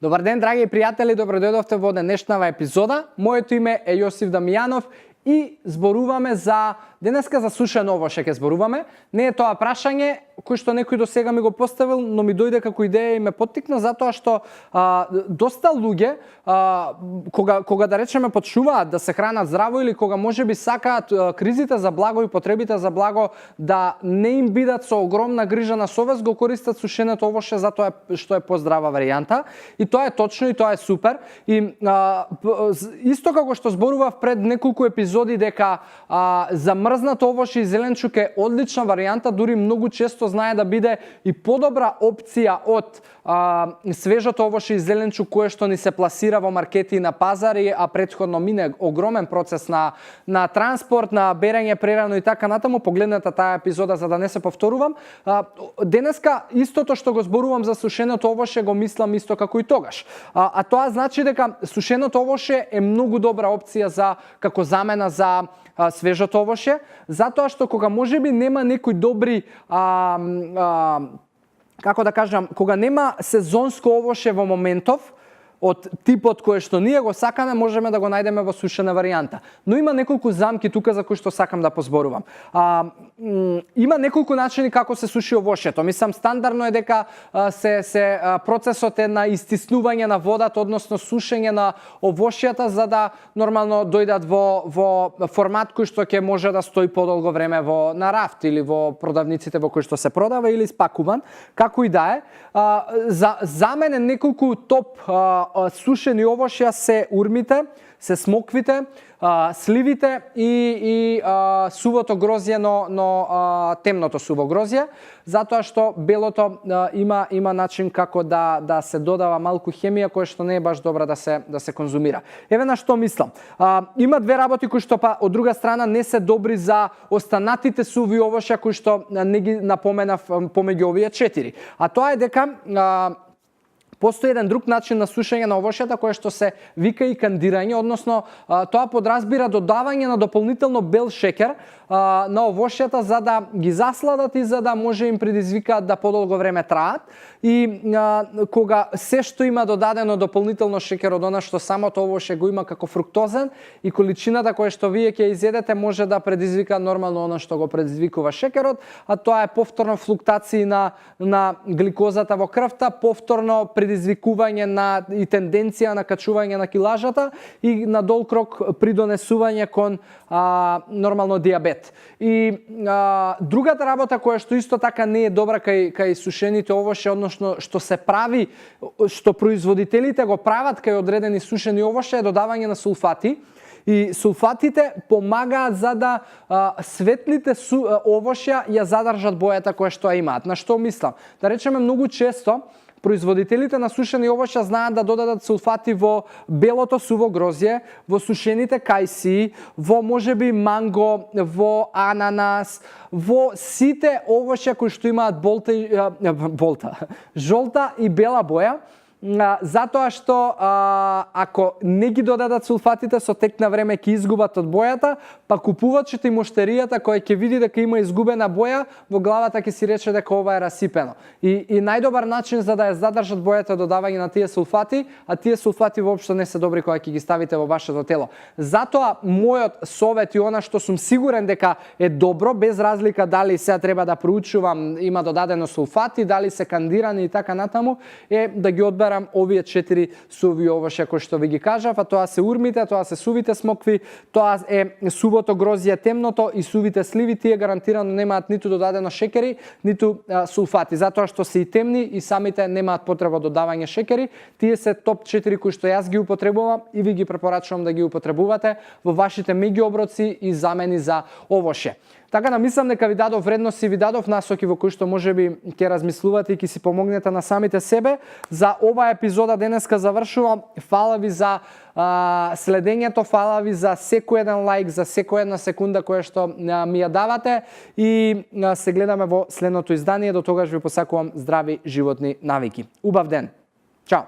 Добар ден, драги пријатели, добродојдовте во денешнава епизода. Моето име е Јосиф Дамјанов и зборуваме денеска за сушено овошје ќе зборуваме. Не е тоа прашање кој што некој до сега ми го поставил, но ми дојде како идеја и ме поттикна затоа што доста луѓе кога да речеме почнуваат да се хранат здраво или кога можеби сакаат кризите за благо и потребите за благо да не им бидат со огромна грижа на совест, го користат сушеното овошје затоа што е поздрава варијанта. И тоа е точно и тоа е супер. И исто како што зборував пред неколку епизоди дека замрзнато овошје и зеленчук е одлична варијанта, дури многу често знае да биде и подобра опција од свежото овошје и зеленчук кое што ни се пласира во маркети и на пазари, а претходно мине огромен процес на транспорт, на берење прерано и така натаму. Погледнете таа епизода за да не се повторувам. Денеска истото што го зборувам за сушеното овошје го мислам исто како и тогаш. А тоа значи дека сушеното овошје е многу добра опција како замена за свежото овошје, затоа што кога можеби нема некои добри како да кажам, кога нема сезонско овошје во моментов, од типот кое што ние го сакаме, можеме да го најдеме во сушена варијанта. Но има неколку замки тука за кои што сакам да позборувам. Има неколку начини како се суши овошјето. Мислам, стандардно е дека процесот е на истиснување на водата, односно сушење на овошјата за да нормално дојдат во формат кој што ќе може да стои подолго време на рафт или во продавниците во кои што се продава или спакуван, како и да е. За мене неколку топ сушени овошја се урмите, се смоквите, сливите и сувото грозје, но темното суво грозје, затоа што белото има начин како да се додава малку хемија која што не е баш добра да се конзумира. Еве на што мислам. Има две работи кои што од друга страна не се добри за останатите суви овошја кои што не ги напоменав помеѓу овие 4. А тоа е дека постои еден друг начин на сушење на овошјата кое што се вика и кандирање, односно тоа подразбира додавање на дополнително бел шеќер на овошјата за да ги засладат и за да може им предизвикаат да подолго време траат. И кога се што има додадено дополнително шеќер од она што самото овошје го има како фруктозен и количината која што вие ќе изедете може да предизвика нормално она што го предизвикува шеќерот, а тоа е повторно флуктации на гликозата во крвта, повторно предизвикување и тенденција на качување на килажата и на дол крок придонесување кон нормално диабет. И другата работа која што исто така не е добра кај сушените овошје, односно што се прави, што производителите го прават кај одредени сушени овошје е додавање на сулфати. И сулфатите помагаат за да светлите овошја ја задржат бојата која што ја имаат. На што мислам? Да речеме, многу често производителите на сушени овошја знаат да додадат сулфати во белото суво грозје, во сушените кајси, во можеби манго, во ананас, во сите овошја кои што имаат жолта и бела боја, затоа што ако не ги додадат сулфатите со тек на време ќе изгубат од бојата, па купувачите и моштеријата која ќе види дека има изгубена боја, во главата ќе си рече дека ова е расипено. И најдобар начин за да ја задржат бојата е додавање на тие сулфати, а тие сулфати воопшто не се добри кога ќе ги ставите во вашето тело. Затоа мојот совет и она што сум сигурен дека е добро, без разлика дали сега треба да проучувам, има додадено сулфати, дали се кандирани и така натаму, е да ги одберам овие 4 суви овошја кои што ви ги кажав, а тоа се урмите, тоа се сувите смокви, тоа е сувото грозје темното и сувите сливи, тие гарантирано немаат ниту додадено шеќери, ниту сулфати, затоа што се и темни и самите немаат потреба додавање шеќери. Тие се топ 4 кои што јас ги употребувам и ви ги препорачувам да ги употребувате во вашите меѓуоброци и замени за овошје. Така да мислам дека ви дадов вредности, ви дадов насоки во кои што можеби ќе размислувате и ќе си помогнете на самите себе. За оваа епизода денеска завршувам. Фала ви за следењето, фала ви за секој еден лајк, за секоја една секунда која што ми ја давате и се гледаме во следното издание. До тогаш ви посакувам здрави животни навики. Убав ден. Чао.